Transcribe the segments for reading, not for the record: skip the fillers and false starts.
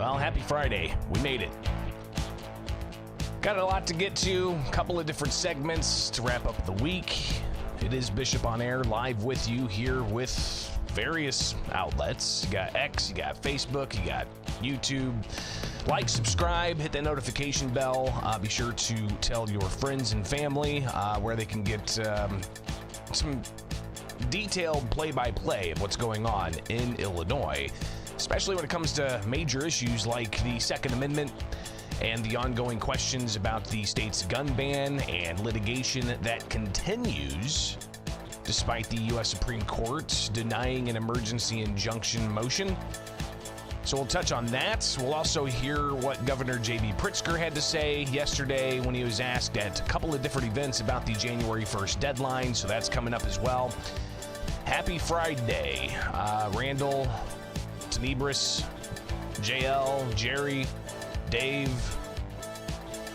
Well, happy Friday. We made it. Got a lot to get to, a couple of different segments to wrap up the week. It is Bishop on Air, live with you here with various outlets. You got X, you got Facebook, you got YouTube. Like, subscribe, hit that notification bell. Be sure to tell your friends and family where they can get some detailed play-by-play of what's going on in Illinois, especially when it comes to major issues like the Second Amendment and the ongoing questions about the state's gun ban and litigation that continues despite the U.S. Supreme Court denying an emergency injunction motion. So we'll touch on that. We'll also hear what Governor J.B. Pritzker had to say yesterday when he was asked at a couple of different events about the January 1st deadline, so that's coming up as well. Happy Friday. Randall, Tenebris, JL, Jerry, Dave,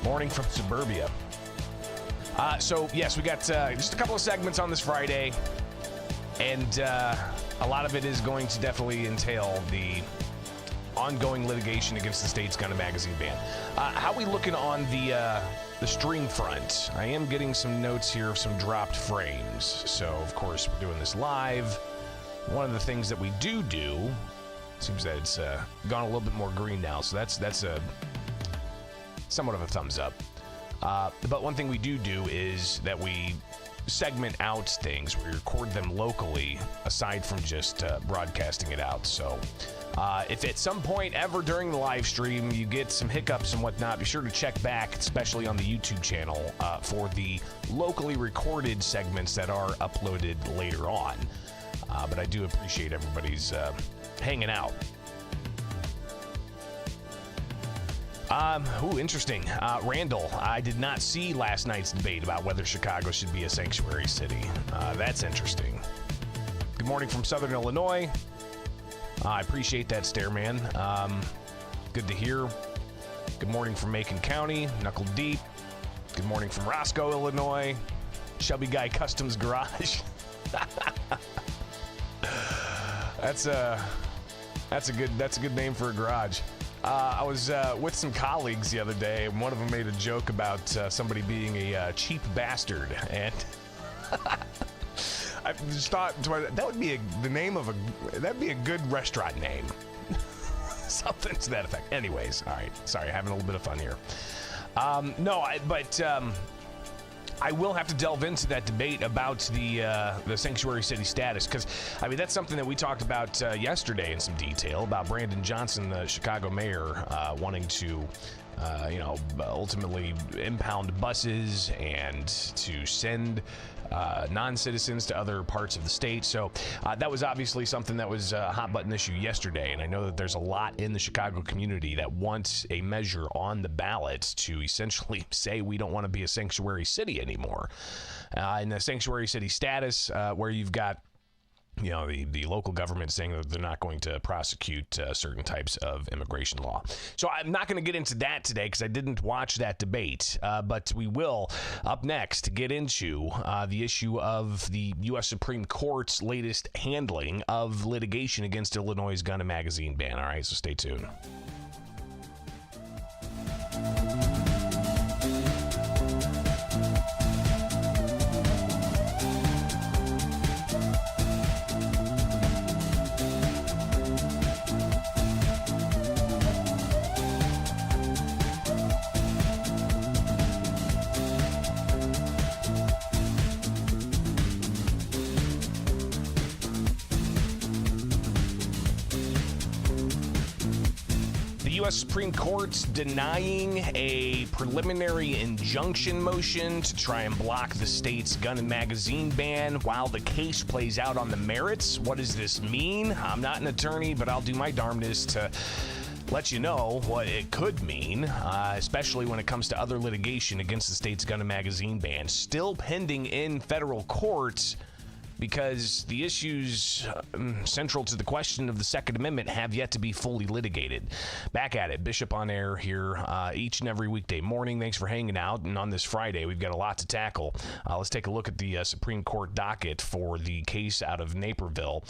morning from suburbia. So, yes, we got just a couple of segments on this Friday, and a lot of it is going to definitely entail the ongoing litigation against the state's gun and magazine ban. How are we looking on the stream front? I am getting some notes here of some dropped frames. So, of course, we're doing this live. One of the things that we do, seems that it's gone a little bit more green now, so that's a somewhat of a thumbs up. But one thing we do is that we segment out things. We record them locally, aside from just broadcasting it out. So if at some point ever during the live stream you get some hiccups and whatnot, be sure to check back, especially on the YouTube channel, for the locally recorded segments that are uploaded later on. But I do appreciate everybody's hanging out. Interesting. Randall, I did not see last night's debate about whether Chicago should be a sanctuary city. That's interesting. Good morning from Southern Illinois. I appreciate that, Stairman. Good to hear. Good morning from Macon County, Knuckle Deep. Good morning from Roscoe, Illinois. Shelby Guy Customs Garage. That's a good name for a garage. I was with some colleagues the other day, and one of them made a joke about somebody being a cheap bastard, and I just thought that would be that'd be a good restaurant name, something to that effect. Anyways, all right, sorry, having a little bit of fun here. I will have to delve into that debate about the sanctuary city status, because I mean that's something that we talked about yesterday in some detail about Brandon Johnson, the Chicago mayor, wanting to ultimately impound buses and to send non-citizens to other parts of the state. So that was obviously something that was a hot button issue yesterday, and I know that there's a lot in the Chicago community that wants a measure on the ballot to essentially say we don't want to be a sanctuary city anymore. In the sanctuary city status, where you've got the local government saying that they're not going to prosecute certain types of immigration law. So I'm not going to get into that today because I didn't watch that debate, but we will, up next, get into the issue of the U.S. Supreme Court's latest handling of litigation against Illinois' gun and magazine ban. All right, so stay tuned. U.S. Supreme Court's denying a preliminary injunction motion to try and block the state's gun and magazine ban while the case plays out on the merits. What does this mean? I'm not an attorney, but I'll do my darndest to let you know what it could mean, especially when it comes to other litigation against the state's gun and magazine ban still pending in federal courts because the issues central to the question of the Second Amendment have yet to be fully litigated. Back at it, Bishop on Air here each and every weekday morning. Thanks for hanging out. And on this Friday, we've got a lot to tackle. Let's take a look at the Supreme Court docket for the case out of Naperville,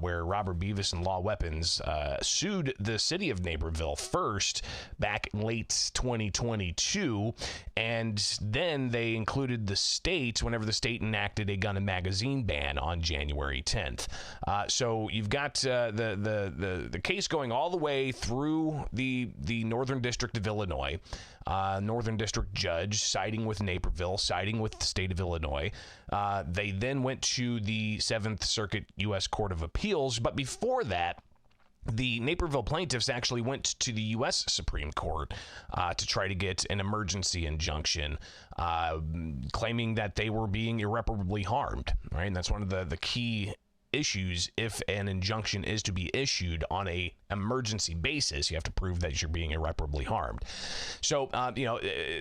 where Robert Beavis and Law Weapons sued the city of Naperville first back in late 2022, and then they included the state whenever the state enacted a gun and magazine ban on January 10th. So you've got the case going all the way through the Northern District of Illinois. Northern District judge siding with Naperville, siding with the state of Illinois. They then went to the 7th Circuit U.S. Court of Appeals, but before that, the Naperville plaintiffs actually went to the U.S. Supreme Court to try to get an emergency injunction, claiming that they were being irreparably harmed, right? And that's one of the key issues. If an injunction is to be issued on a emergency basis, you have to prove that you're being irreparably harmed. So,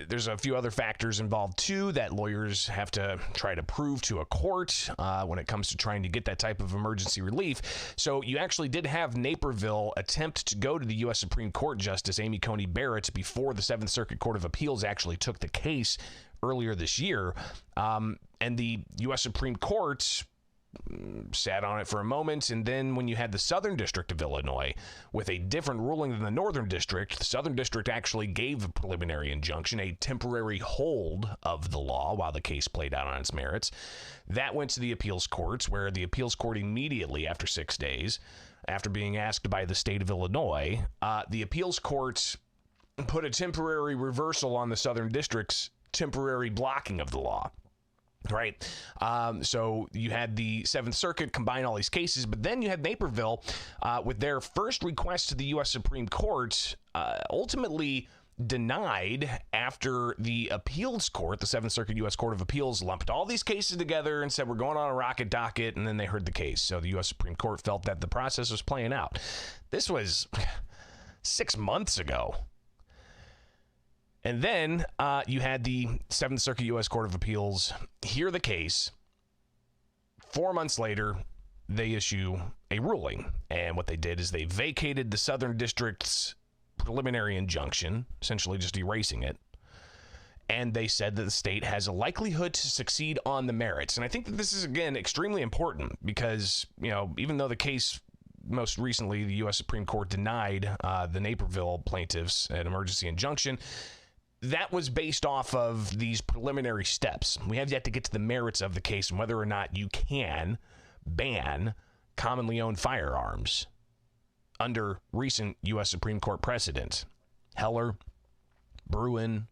there's a few other factors involved too that lawyers have to try to prove to a court when it comes to trying to get that type of emergency relief. So you actually did have Naperville attempt to go to the U.S. Supreme Court Justice Amy Coney Barrett before the 7th Circuit Court of Appeals actually took the case earlier this year. And the U.S. Supreme Court sat on it for a moment, and then when you had the Southern District of Illinois with a different ruling than the Northern District, the Southern District actually gave a preliminary injunction, a temporary hold of the law while the case played out on its merits. That went to the appeals courts, where the appeals court immediately after 6 days, after being asked by the state of Illinois, the appeals courts put a temporary reversal on the Southern District's temporary blocking of the law. Right. So you had the 7th Circuit combine all these cases, but then you had Naperville with their first request to the U.S. Supreme Court ultimately denied after the appeals court, the 7th Circuit U.S. Court of Appeals, lumped all these cases together and said, we're going on a rocket docket, and then they heard the case. So the U.S. Supreme Court felt that the process was playing out. This was 6 months ago. And then you had the 7th Circuit U.S. Court of Appeals hear the case. 4 months later, they issue a ruling. And what they did is they vacated the Southern District's preliminary injunction, essentially just erasing it. And they said that the state has a likelihood to succeed on the merits. And I think that this is, again, extremely important because, even though the case most recently, the U.S. Supreme Court denied the Naperville plaintiffs an emergency injunction, that was based off of these preliminary steps. We have yet to get to the merits of the case and whether or not you can ban commonly owned firearms under recent U.S. Supreme Court precedent. Heller, Bruin,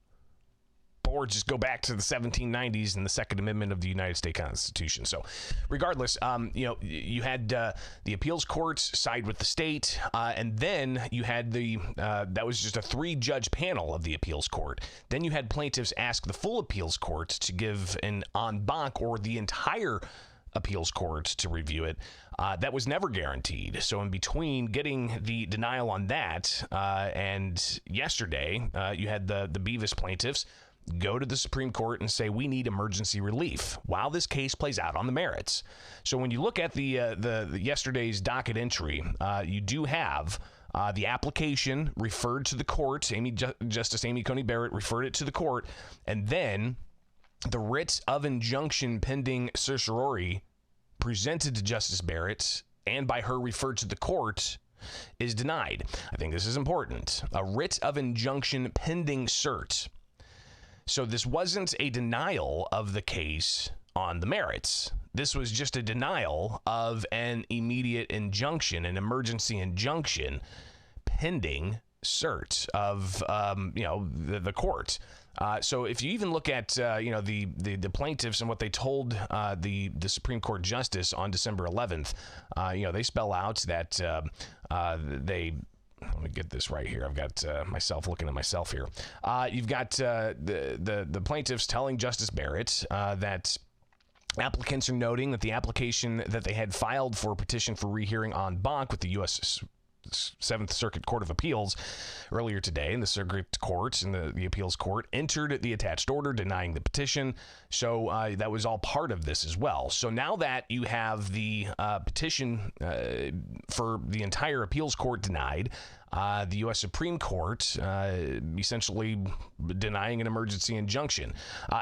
or just go back to the 1790s and the Second Amendment of the United States Constitution. So regardless, you had the appeals courts side with the state, and then you had that was just a 3-judge panel of the appeals court. Then you had plaintiffs ask the full appeals court to give an en banc or the entire appeals court to review it. That was never guaranteed. So in between getting the denial on that and yesterday, you had the Beavis plaintiffs go to the Supreme Court and say, we need emergency relief while this case plays out on the merits. So when you look at the yesterday's docket entry, you do have the application referred to the court. Justice Amy Coney Barrett referred it to the court, and then the writ of injunction pending certiorari presented to Justice Barrett and by her referred to the court is denied. I think this is important. A writ of injunction pending cert. So this wasn't a denial of the case on the merits. This was just a denial of an immediate injunction, an emergency injunction pending cert of the court. So if you even look at the plaintiffs and what they told the Supreme Court justice on December 11th, they spell out that they. Let me get this right here. I've got myself looking at myself here. You've got the plaintiffs telling Justice Barrett that applicants are noting that the application that they had filed for a petition for rehearing en banc with the U.S. Seventh Circuit Court of Appeals earlier today, and the circuit court and the appeals court entered the attached order denying the petition. So that was all part of this as well. So now that you have the petition for the entire appeals court denied, the U.S. Supreme Court essentially denying an emergency injunction.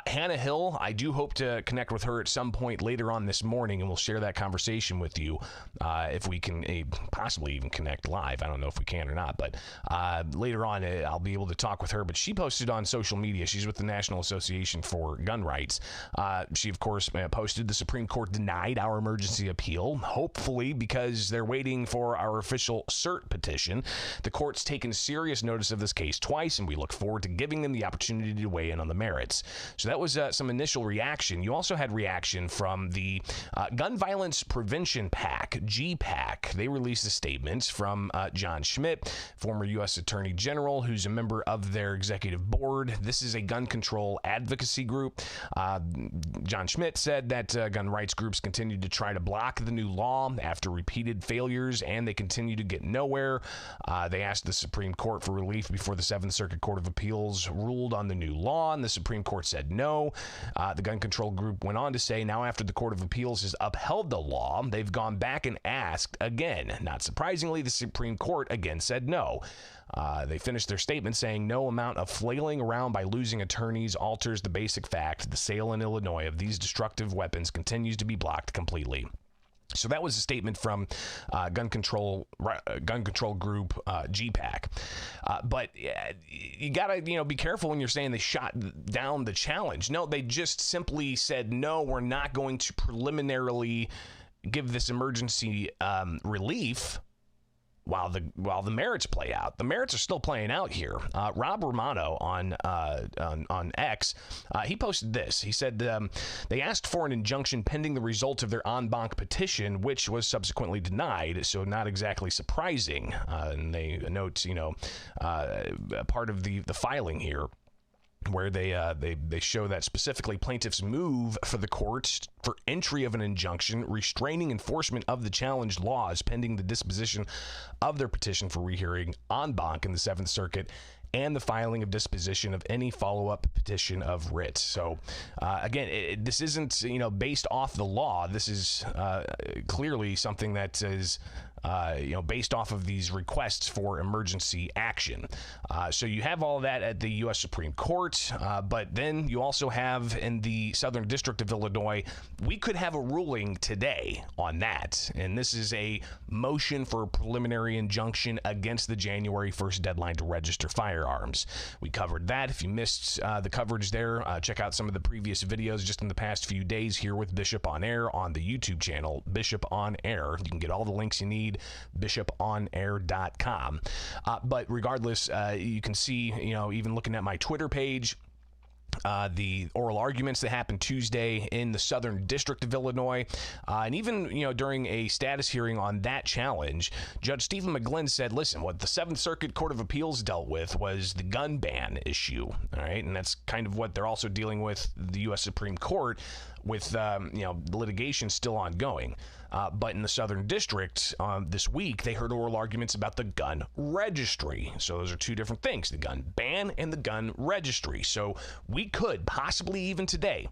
Hannah Hill, I do hope to connect with her at some point later on this morning, and we'll share that conversation with you if we can possibly even connect live. I don't know if we can or not, but later on I'll be able to talk with her. But she posted on social media. She's with the National Association for Gun Rights. She, of course, posted the Supreme Court denied our emergency appeal, hopefully because they're waiting for our official cert petition. The court's taken serious notice of this case twice, and we look forward to giving them the opportunity to weigh in on the merits. So that was some initial reaction. You also had reaction from the Gun Violence Prevention PAC, GPAC. They released a statement from John Schmidt, former U.S. Attorney General, who's a member of their executive board. This is a gun control advocacy group. John Schmidt said that gun rights groups continue to try to block the new law after repeated failures, and they continue to get nowhere. They asked the Supreme Court for relief before the Seventh Circuit Court of Appeals ruled on the new law, and the Supreme Court said no. The gun control group went on to say now after the Court of Appeals has upheld the law, they've gone back and asked again. Not surprisingly, the Supreme Court again said no. They finished their statement saying no amount of flailing around by losing attorneys alters the basic fact the sale in Illinois of these destructive weapons continues to be blocked completely. So that was a statement from gun control group GPAC. But you gotta be careful when you're saying they shot down the challenge. No, they just simply said no. We're not going to preliminarily give this emergency relief while the merits play out. The merits are still playing out here. Rob Romano on X, he posted this. He said they asked for an injunction pending the result of their en banc petition, which was subsequently denied. So not exactly surprising. And they note, part of the filing here, where they show that specifically plaintiffs move for the courts for entry of an injunction restraining enforcement of the challenged laws pending the disposition of their petition for rehearing en banc in the Seventh Circuit and the filing of disposition of any follow-up petition of writ. So again, this isn't based off the law. This is clearly something that is based off of these requests for emergency action. So you have all that at the U.S. Supreme Court, but then you also have in the Southern District of Illinois, we could have a ruling today on that. And this is a motion for a preliminary injunction against the January 1st deadline to register firearms. We covered that. If you missed the coverage there, check out some of the previous videos just in the past few days here with Bishop on Air on the YouTube channel, Bishop on Air. You can get all the links you need, bishoponair.com. But regardless, you can see, even looking at my Twitter page, the oral arguments that happened Tuesday in the Southern District of Illinois, and even during a status hearing on that challenge, Judge Stephen McGlynn said, listen, what the Seventh Circuit Court of Appeals dealt with was the gun ban issue, all right, and that's kind of what they're also dealing with the U.S. Supreme Court with litigation still ongoing. But in the Southern District this week, they heard oral arguments about the gun registry. So those are two different things, the gun ban and the gun registry. So we could possibly even today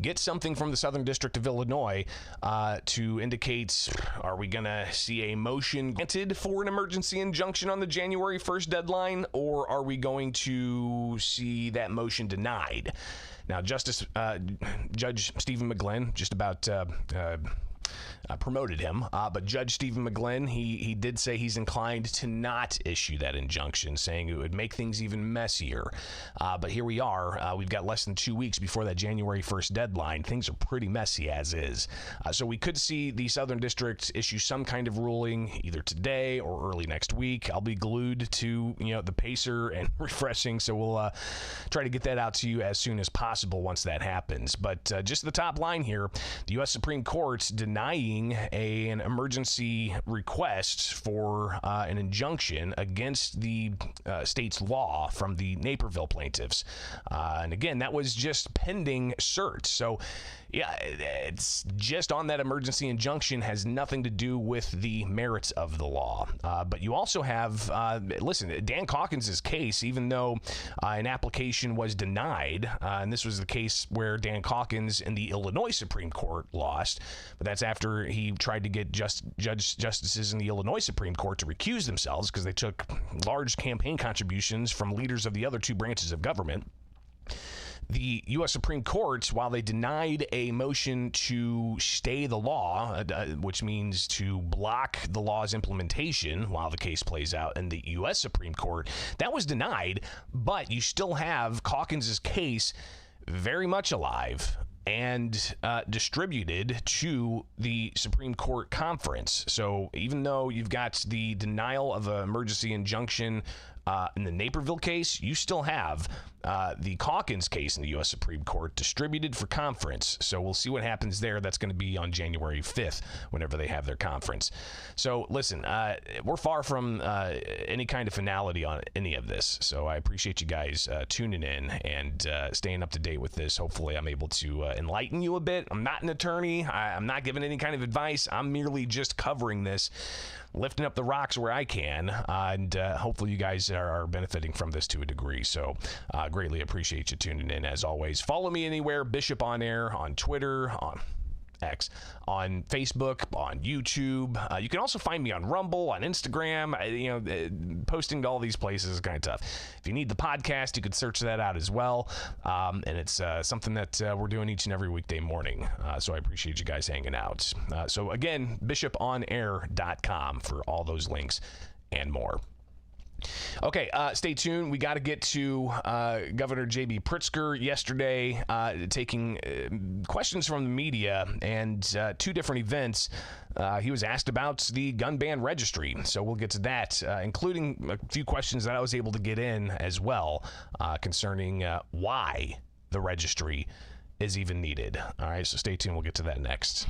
get something from the Southern District of Illinois to indicate, are we going to see a motion granted for an emergency injunction on the January 1st deadline, or are we going to see that motion denied? Now, Judge Stephen McGlynn just about promoted him, but Judge Stephen McGlynn, he did say he's inclined to not issue that injunction, saying it would make things even messier. But here we are. We've got less than 2 weeks before that January 1st deadline. Things are pretty messy as is. So we could see the Southern District issue some kind of ruling either today or early next week. I'll be glued to the pacer and refreshing, so we'll try to get that out to you as soon as possible once that happens. But just the top line here, the U.S. Supreme Court denied denying an emergency request for an injunction against the state's law from the Naperville plaintiffs. And again, that was just pending cert. So, yeah, it's just on that emergency injunction, has nothing to do with the merits of the law. But you also have, listen, Dan Calkins' case, even though an application was denied, and this was the case where Dan Calkins in the Illinois Supreme Court lost, but that's after he tried to get justices in the Illinois Supreme Court to recuse themselves because they took large campaign contributions from leaders of the other two branches of government. The U.S. Supreme Court, while they denied a motion to stay the law, which means to block the law's implementation while the case plays out in the U.S. Supreme Court, that was denied, but you still have Calkins' case very much alive and distributed to the Supreme Court conference. So even though you've got the denial of an emergency injunction in the Naperville case, you still have the Calkins case in the U.S. Supreme Court distributed for conference. So we'll see what happens there. That's going to be on January 5th, whenever they have their conference. So listen, we're far from any kind of finality on any of this. So I appreciate you guys tuning in and staying up to date with this. Hopefully I'm able to enlighten you a bit. I'm not an attorney. I'm not giving any kind of advice. I'm merely just covering this, lifting up the rocks where I can, and hopefully you guys are benefiting from this to a degree. So greatly appreciate you tuning in as always. Follow me anywhere, Bishop on Air, on Twitter, on X, on Facebook, on YouTube. You can also find me on Rumble, on Instagram. Posting to all these places is kind of tough. If you need the podcast, you could search that out as well. And it's something that we're doing each and every weekday morning. So I appreciate you guys hanging out. So again, bishoponair.com for all those links and more. Okay, stay tuned. We got to get to Governor J.B. Pritzker yesterday, taking questions from the media and two different events. He was asked about the gun ban registry, so we'll get to that, including a few questions that I was able to get in as well concerning why the registry is even needed. All right, so stay tuned. We'll get to that next.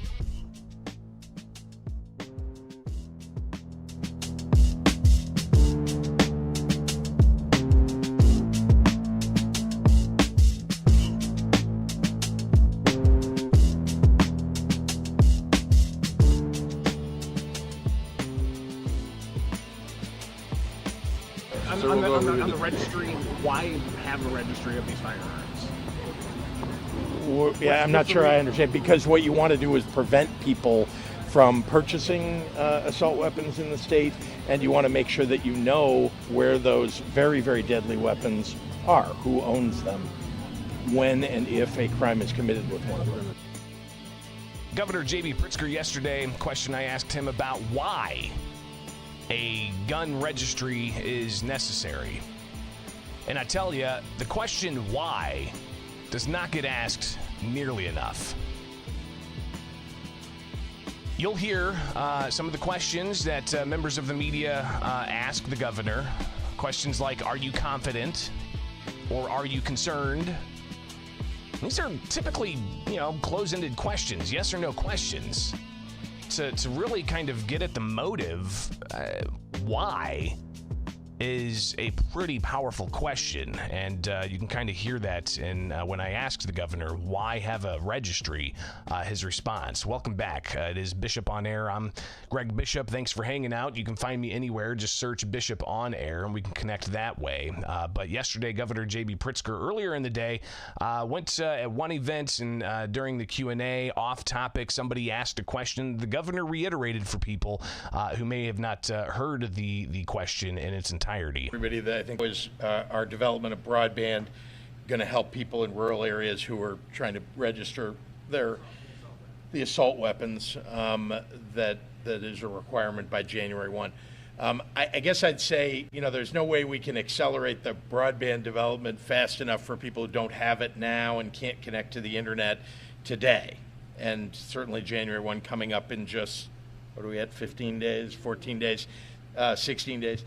On the registry, why have a registry of these firearms? Yeah, I'm not sure I understand, because what you want to do is prevent people from purchasing assault weapons in the state, and you want to make sure that you know where those very, very deadly weapons are, who owns them, when and if a crime is committed with one of them. Governor J.B. Pritzker yesterday, question I asked him about why a gun registry is necessary. And I tell you, the question why does not get asked nearly enough. You'll hear some of the questions that members of the media ask the governor. Questions like, are you confident? Or are you concerned? These are typically, close-ended questions, yes or no questions. To really kind of get at the motive, why, is a pretty powerful question, and you can kind of hear that in when I asked the governor why have a registry, his response. Welcome back. It is Bishop on Air. I'm Greg Bishop. Thanks for hanging out. You can find me anywhere. Just search Bishop on Air, and we can connect that way. But yesterday, Governor J.B. Pritzker, earlier in the day, went at one event, and during the Q&A, off topic, somebody asked a question. The governor reiterated for people who may have not heard the question in its entirety. Everybody, that I think was our development of broadband going to help people in rural areas who are trying to register the assault weapons that is a requirement by January 1. I guess I'd say, there's no way we can accelerate the broadband development fast enough for people who don't have it now and can't connect to the internet today. And certainly January 1 coming up in just, 15 days, 14 days, 16 days.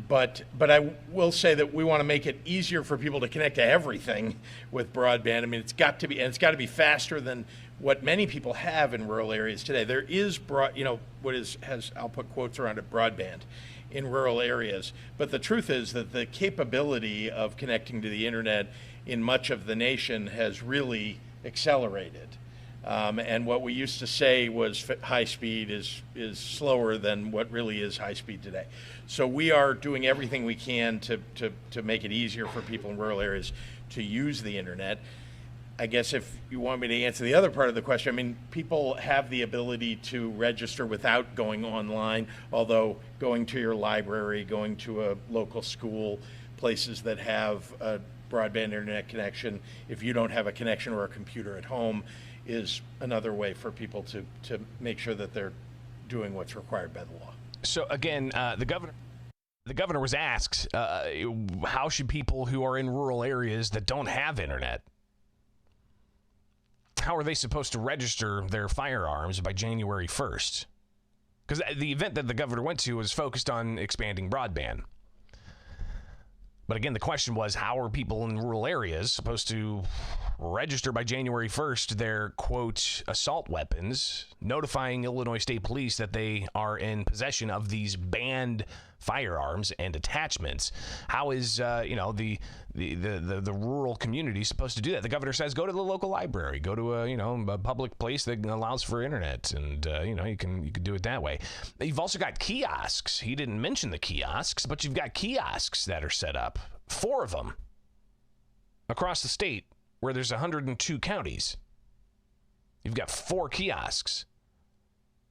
But I will say that we want to make it easier for people to connect to everything with broadband. I mean, it's got to be faster than what many people have in rural areas today. There is I'll put quotes around it, broadband in rural areas. But the truth is that the capability of connecting to the internet in much of the nation has really accelerated. And what we used to say was high speed is slower than what really is high speed today. So we are doing everything we can to make it easier for people in rural areas to use the internet. I guess if you want me to answer the other part of the question, I mean, people have the ability to register without going online, although going to your library, going to a local school, places that have a broadband internet connection, if you don't have a connection or a computer at home, is another way for people to make sure that they're doing what's required by the law. So again, the governor was asked, how should people who are in rural areas that don't have internet, how are they supposed to register their firearms by January 1st? Because the event that the governor went to was focused on expanding broadband. But again, the question was, how are people in rural areas supposed to register by January 1st their, quote, assault weapons, notifying Illinois State Police that they are in possession of these banned firearms and attachments? How is, the rural community supposed to do that? The governor says, go to the local library, go to a public place that allows for internet, and, you can do it that way. You've also got kiosks. He didn't mention the kiosks, but you've got kiosks that are set up, 4 of them across the state, where there's 102 counties. You've got 4 kiosks.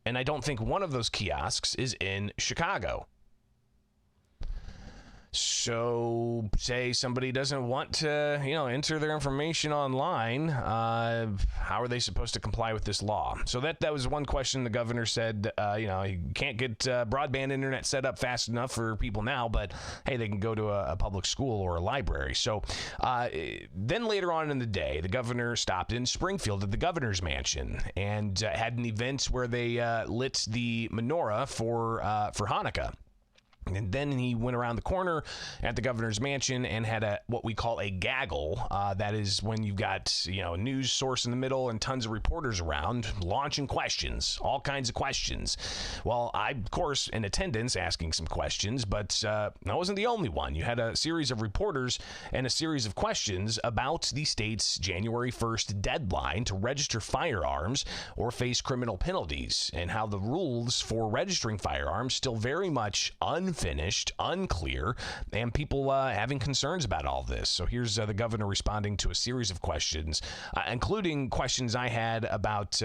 And I don't think one of those kiosks is in Chicago. So, say somebody doesn't want to, enter their information online, how are they supposed to comply with this law? So that was one question the governor said, you can't get broadband internet set up fast enough for people now, but hey, they can go to a public school or a library. So then later on in the day, the governor stopped in Springfield at the governor's mansion and had an event where they lit the menorah for Hanukkah. And then he went around the corner at the governor's mansion and had what we call a gaggle. That is when you've got, a news source in the middle and tons of reporters around launching questions, all kinds of questions. Well, I, of course, in attendance asking some questions, but I wasn't the only one. You had a series of reporters and a series of questions about the state's January 1st deadline to register firearms or face criminal penalties, and how the rules for registering firearms still very much unfinished, unclear, and people having concerns about all this. So here's the governor responding to a series of questions, including questions I had about,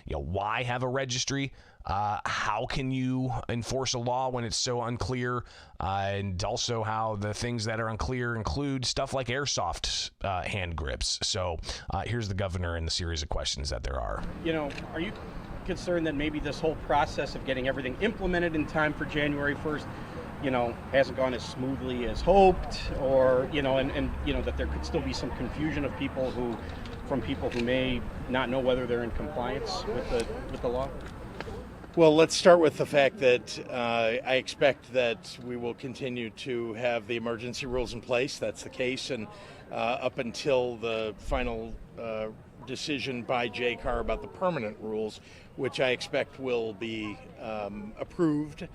why have a registry? How can you enforce a law when it's so unclear? And also how the things that are unclear include stuff like airsoft hand grips. So here's the governor and the series of questions that there are. Are you concerned that maybe this whole process of getting everything implemented in time for January 1st hasn't gone as smoothly as hoped, or, that there could still be some confusion of people who may not know whether they're in compliance with the law? Well, let's start with the fact that I expect that we will continue to have the emergency rules in place. That's the case, and up until the final decision by JCAR about the permanent rules, which I expect will be approved,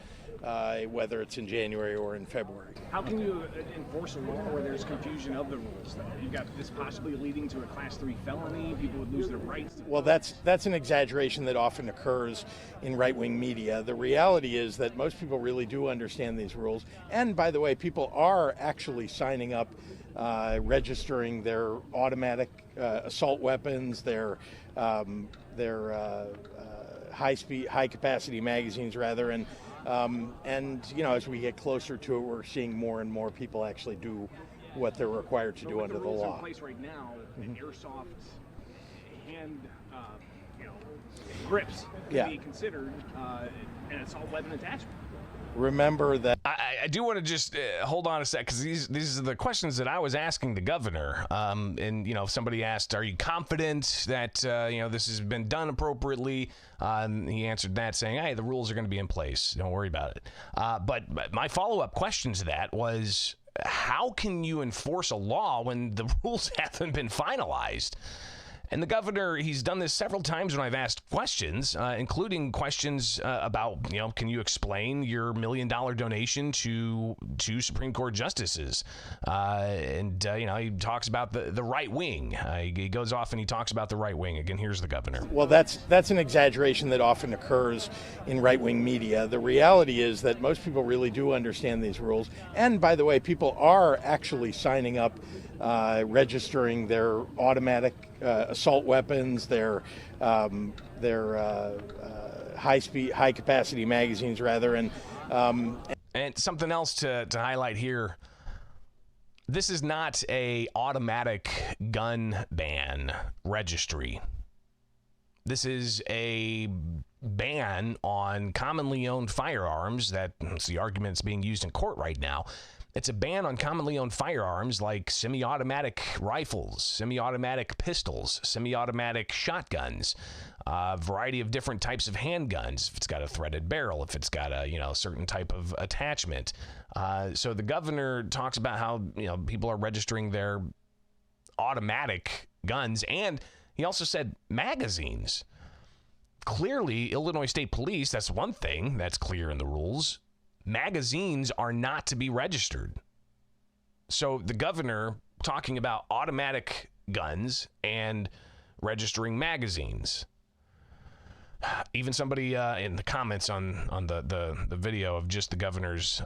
whether it's in January or in February. How can you enforce a law where there's confusion of the rules, though? You've got this possibly leading to a Class 3 felony, people would lose their rights. Well, that's an exaggeration that often occurs in right-wing media. The reality is that most people really do understand these rules. And by the way, people are actually signing up, registering their automatic assault weapons, their high-capacity magazines, rather, and as we get closer to it, we're seeing more and more people actually do what they're required to do under the law. In place right now, an airsoft hand, grips can be considered an assault weapon attachment. Remember that. I do want to just hold on a sec, because these are the questions that I was asking the governor. And somebody asked, "Are you confident that this has been done appropriately?" He answered that saying, "Hey, the rules are going to be in place. Don't worry about it." But my follow-up question to that was, how can you enforce a law when the rules haven't been finalized? And the governor, he's done this several times when I've asked questions, including questions about, can you explain your $1 million donation to two Supreme Court justices? He talks about the right wing. He goes off and he talks about the right wing. Again, here's the governor. Well, that's an exaggeration that often occurs in right-wing media. The reality is that most people really do understand these rules. And by the way, people are actually signing up, registering their automatic assault weapons, their high capacity magazines rather, and something else to highlight here. This is not a automatic gun ban registry. This is a ban on commonly owned firearms. That's the argument that's being used in court right now. It's a ban on commonly owned firearms like semi-automatic rifles, semi-automatic pistols, semi-automatic shotguns, a variety of different types of handguns. If it's got a threaded barrel, if it's got a certain type of attachment. So the governor talks about how people are registering their automatic guns, and he also said magazines. Clearly, Illinois State Police, that's one thing that's clear in the rules. Magazines are not to be registered. So the governor talking about automatic guns and registering magazines. Even somebody in the comments on the video of just the governor's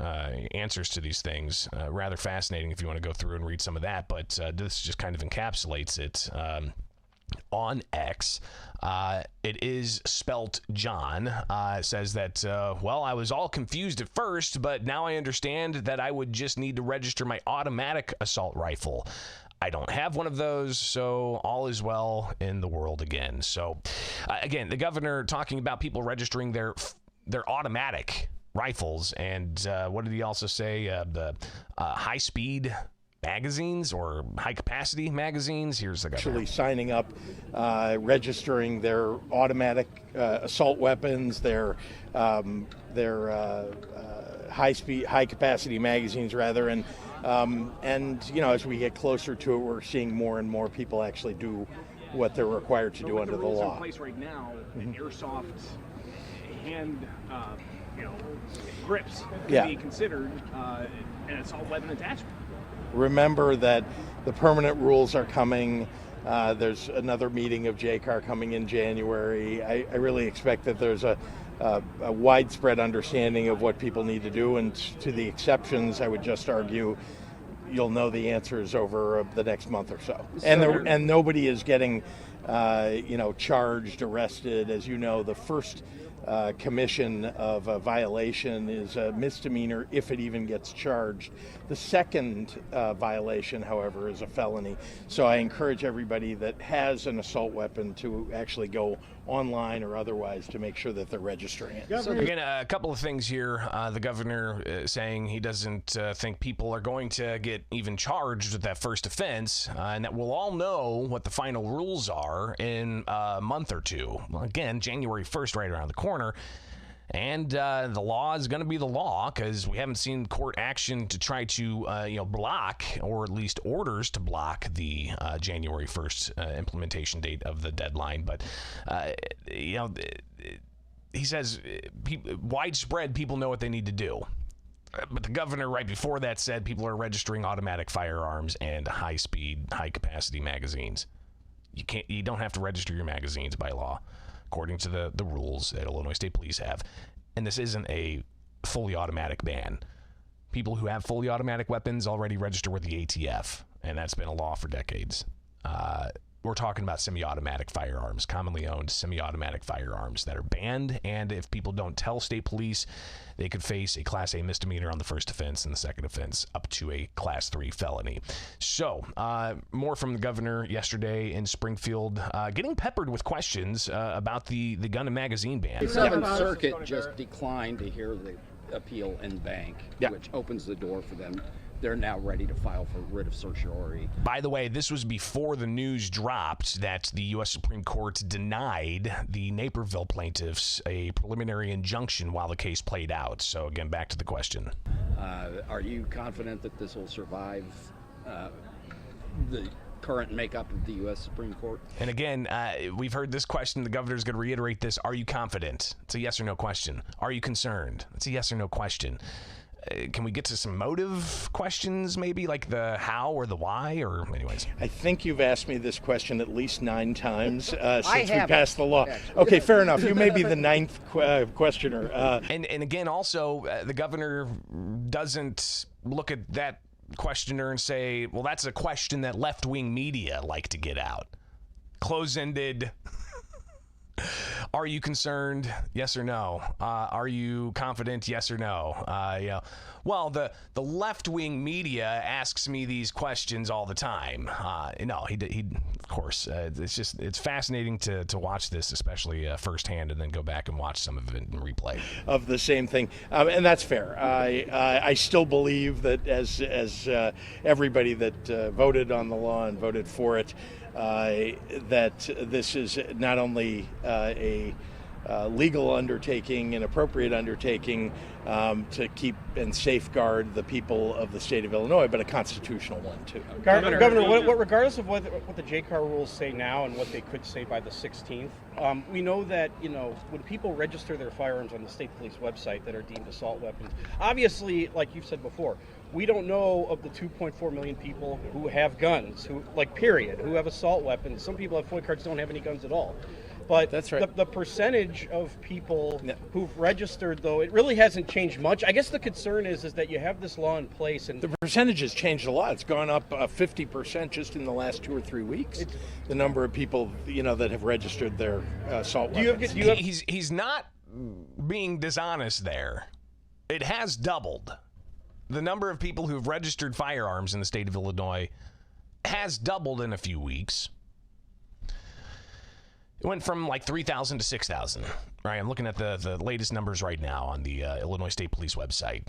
answers to these things, rather fascinating if you want to go through and read some of that, but this just kind of encapsulates it. On X, it is spelt John, says that, I was all confused at first, but now I understand that I would just need to register my automatic assault rifle. I don't have one of those, so all is well in the world again. So, again, the governor talking about people registering their automatic rifles, and what did he also say? The high-speed magazines or high-capacity magazines. Here's the governor. Actually signing up, registering their automatic assault weapons, their high-capacity magazines rather, and as we get closer to it, we're seeing more and more people actually do what they're required to do under the law. In place right now, an airsoft hand, grips can be considered an assault weapon attachment. Remember that the permanent rules are coming. There's another meeting of JCAR coming in January. I really expect that there's a widespread understanding of what people need to do, and to the exceptions, I would just argue you'll know the answers over the next month or so. And nobody is getting charged, arrested. As you know, the first commission of a violation is a misdemeanor if it even gets charged. The second violation, however, is a felony. So I encourage everybody that has an assault weapon to actually go online or otherwise to make sure that they're registering it. So again, a couple of things here. The governor saying he doesn't think people are going to get even charged with that first offense, and that we'll all know what the final rules are in a month or two. Well, again, January 1st right around the corner. And the law is going to be the law, because we haven't seen court action to try to block, or at least orders to block the January 1st implementation date of the deadline. But he says widespread people know what they need to do. But the governor right before that said people are registering automatic firearms and high-speed, high-capacity magazines. You don't have to register your magazines by law, according to the rules that Illinois State Police have. And this isn't a fully automatic ban. People who have fully automatic weapons already register with the ATF, and that's been a law for decades. We're talking about semi-automatic firearms, commonly owned semi-automatic firearms that are banned, and if people don't tell state police, they could face a Class A misdemeanor on the first offense, and the second offense up to a Class 3 felony. So, more from the governor yesterday in Springfield, getting peppered with questions about the gun and magazine ban. The Seventh Circuit just declined to hear the appeal in bank, which opens the door for them. They're now ready to file for writ of certiorari. By the way, this was before the news dropped that the U.S. Supreme Court denied the Naperville plaintiffs a preliminary injunction while the case played out. So again, back to the question. Are you confident that this will survive the current makeup of the U.S. Supreme Court. And again, we've heard this question. The governor's going to reiterate this. Are you confident? It's a yes or no question. Are you concerned? It's a yes or no question. Can we get to some motive questions, maybe, like the how or the why? Or anyways. I think you've asked me this question at least 9 times since we haven't, passed the law. actually. Okay, fair enough. You may be the 9th questioner. And again, also, the governor doesn't look at that questioner and say, well, that's a question that left-wing media like to get out. Close-ended. Are you concerned? Yes or no? Are you confident? Yes or no? Well, the left-wing media asks me these questions all the time. No, he of course. It's fascinating to watch this, especially firsthand, and then go back and watch some of it in replay. Of the same thing, and that's fair. I still believe that as everybody that voted on the law and voted for it, that this is not only a legal undertaking, an appropriate undertaking to keep and safeguard the people of the state of Illinois, but a constitutional one too. Governor, regardless of what the JCAR rules say now and what they could say by the 16th, we know that when people register their firearms on the state police website that are deemed assault weapons, obviously, like you've said before, we don't know of the 2.4 million people who have guns, who have assault weapons. Some people have FOID cards, don't have any guns at all. But that's right. The percentage of people who've registered, though, it really hasn't changed much. I guess the concern is that you have this law in place, and the percentage has changed a lot. It's gone up 50% just in the last 2 or 3 weeks. The number of people that have registered their assault weapons. He's not being dishonest there. It has doubled. The number of people who've registered firearms in the state of Illinois has doubled in a few weeks. It went from like 3,000 to 6,000, right? I'm looking at the latest numbers right now on the Illinois State Police website.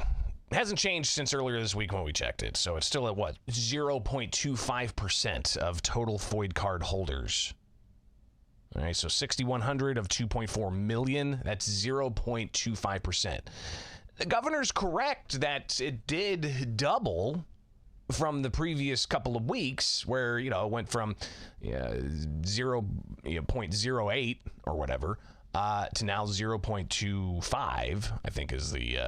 It hasn't changed since earlier this week when we checked it. So it's still at 0.25% of total FOID card holders. All right, so 6,100 of 2.4 million, that's 0.25%. The governor's correct that it did double from the previous couple of weeks, where it went from 0.08 or whatever to now 0.25. I think is the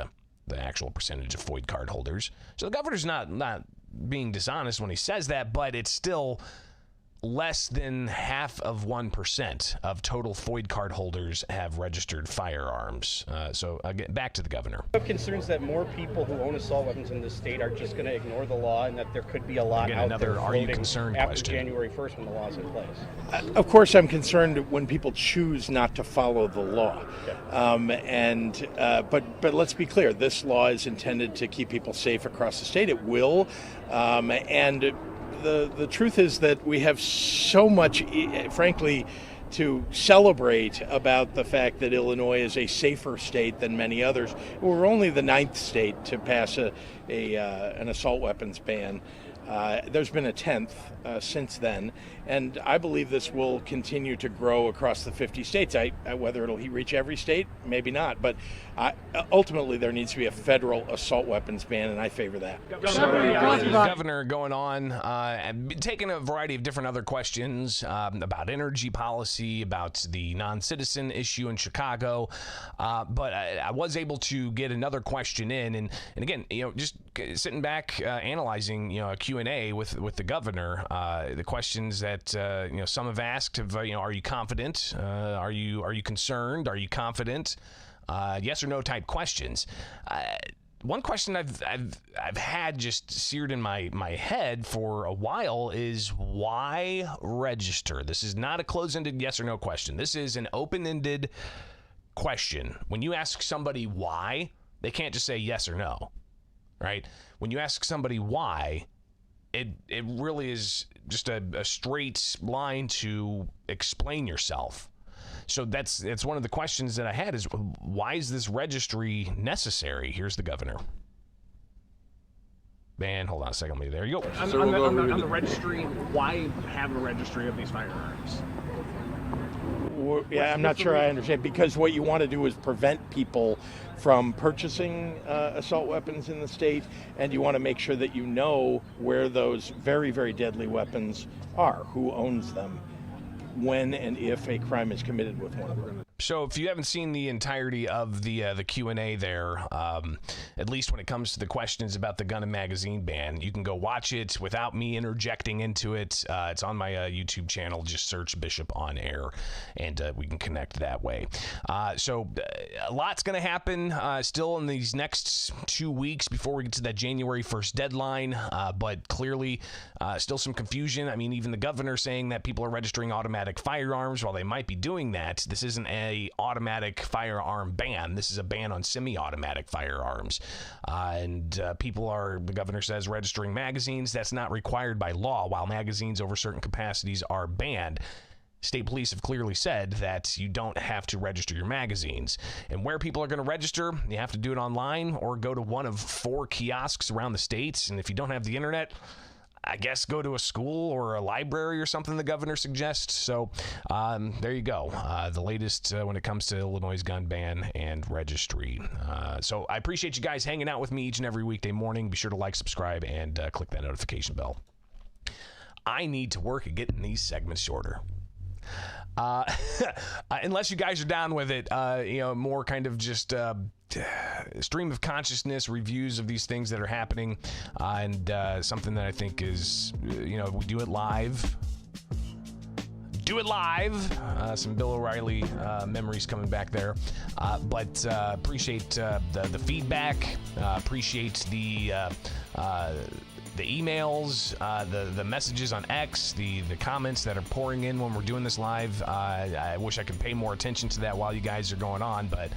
actual percentage of FOID card holders. So the governor's not being dishonest when he says that, but it's still less than 0.5% of total FOID card holders have registered firearms. So again, back to the governor. I have concerns that more people who own assault weapons in this state are just going to ignore the law, and that there could be a lot out there are you concerned after question. January 1st when the law's in place. Of course, I'm concerned when people choose not to follow the law. But let's be clear, this law is intended to keep people safe across the state. It will, and the truth is that we have so much, frankly, to celebrate about the fact that Illinois is a safer state than many others. We're only the 9th state to pass an assault weapons ban. There's been a 10th since then, and I believe this will continue to grow across the 50 states. Whether it'll reach every state, maybe not, but ultimately there needs to be a federal assault weapons ban, and I favor that. Governor going on, taking a variety of different other questions about energy policy, about the non-citizen issue in Chicago, but I was able to get another question in, and again, just sitting back, analyzing, a Q&A with the governor, the questions that some have asked of, are you confident? Are you concerned? Are you confident? Yes or no type questions. One question I've had just seared in my head for a while is why register? This is not a closed-ended yes or no question. This is an open-ended question. When you ask somebody why, they can't just say yes or no, right? When you ask somebody why, it really is just a straight line to explain yourself. So that's one of the questions that I had is, why is this registry necessary? Here's the governor. Man, hold on a second. There you go. On the registry, why have a registry of these firearms? Yeah, I'm not sure I understand, because what you want to do is prevent people from purchasing assault weapons in the state, and you want to make sure that you know where those very, very deadly weapons are, who owns them, when and if a crime is committed with one of them. So if you haven't seen the entirety of the Q&A there, at least when it comes to the questions about the gun and magazine ban, you can go watch it without me interjecting into it. It's on my YouTube channel. Just search Bishop on Air, and we can connect that way. So a lot's going to happen still in these next 2 weeks before we get to that January 1st deadline, but clearly still some confusion. I mean, even the governor saying that people are registering automatic firearms. While they might be doing that, this isn't a automatic firearm ban. This is a ban on semi-automatic firearms. The governor says, registering magazines. That's not required by law. While magazines over certain capacities are banned, state police have clearly said that you don't have to register your magazines. And where people are going to register, you have to do it online or go to one of 4 kiosks around the states. And if you don't have the internet, I guess go to a school or a library or something the governor suggests. So there you go. The latest when it comes to Illinois' gun ban and registry. So I appreciate you guys hanging out with me each and every weekday morning. Be sure to like, subscribe, and click that notification bell. I need to work at getting these segments shorter. Unless you guys are down with it, more kind of just stream of consciousness reviews of these things that are happening, and something that I think is, we do it live. Some Bill O'Reilly memories coming back there, but appreciate the feedback. Appreciate the emails, the messages on X, the comments that are pouring in when we're doing this live. I wish I could pay more attention to that while you guys are going on, but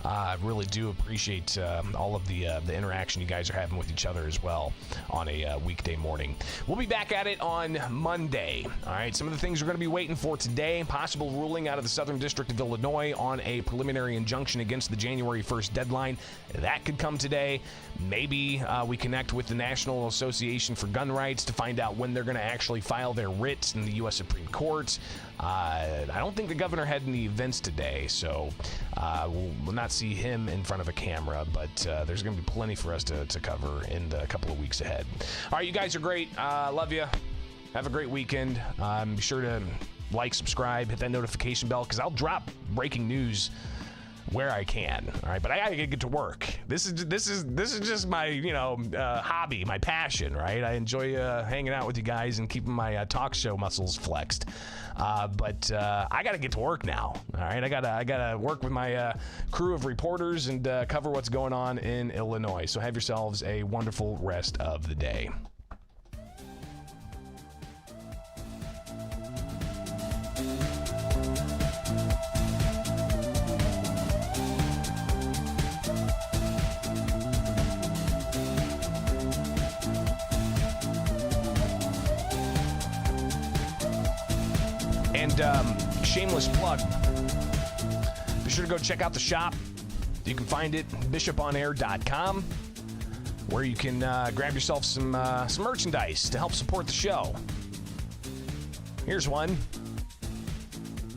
I really do appreciate all of the interaction you guys are having with each other as well on a weekday morning. We'll be back at it on Monday. All right, some of the things we're going to be waiting for today: possible ruling out of the Southern District of Illinois on a preliminary injunction against the January 1st deadline. That could come today. Maybe we connect with the National Association for Gun Rights to find out when they're going to actually file their writ in the U.S. Supreme Court. I don't think the governor had any events today, so we'll not see him in front of a camera, but there's going to be plenty for us to cover in the couple of weeks ahead. All right, you guys are great. Love you. Have a great weekend. Be sure to like, subscribe, hit that notification bell, because I'll drop breaking news where I can. All right, but I gotta get to work. This is just my hobby, my passion. Right, I enjoy hanging out with you guys and keeping my talk show muscles flexed. But I gotta get to work now. All right, I gotta work with my crew of reporters and cover what's going on in Illinois. So have yourselves a wonderful rest of the day. And shameless plug, be sure to go check out the shop. You can find it bishoponair.com, where you can grab yourself some merchandise to help support the show. Here's one.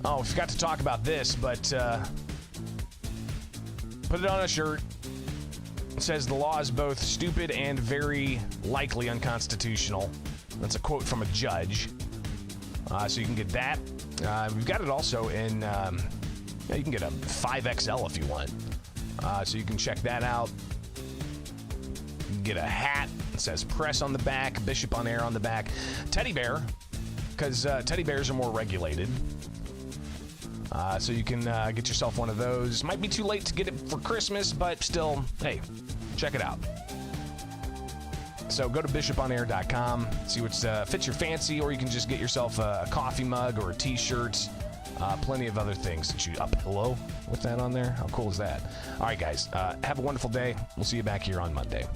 Oh, I forgot to talk about this, but put it on a shirt. It says the law is both stupid and very likely unconstitutional. That's a quote from a judge. So you can get that. We've got it also in, you can get a 5XL if you want. So you can check that out. You can get a hat. It says press on the back, Bishop on Air on the back. Teddy bear, because teddy bears are more regulated. So you can get yourself one of those. Might be too late to get it for Christmas, but still, hey, check it out. So go to bishoponair.com, see what fits your fancy, or you can just get yourself a coffee mug or a t-shirt. Plenty of other things. A pillow with that on there. How cool is that? All right, guys, have a wonderful day. We'll see you back here on Monday.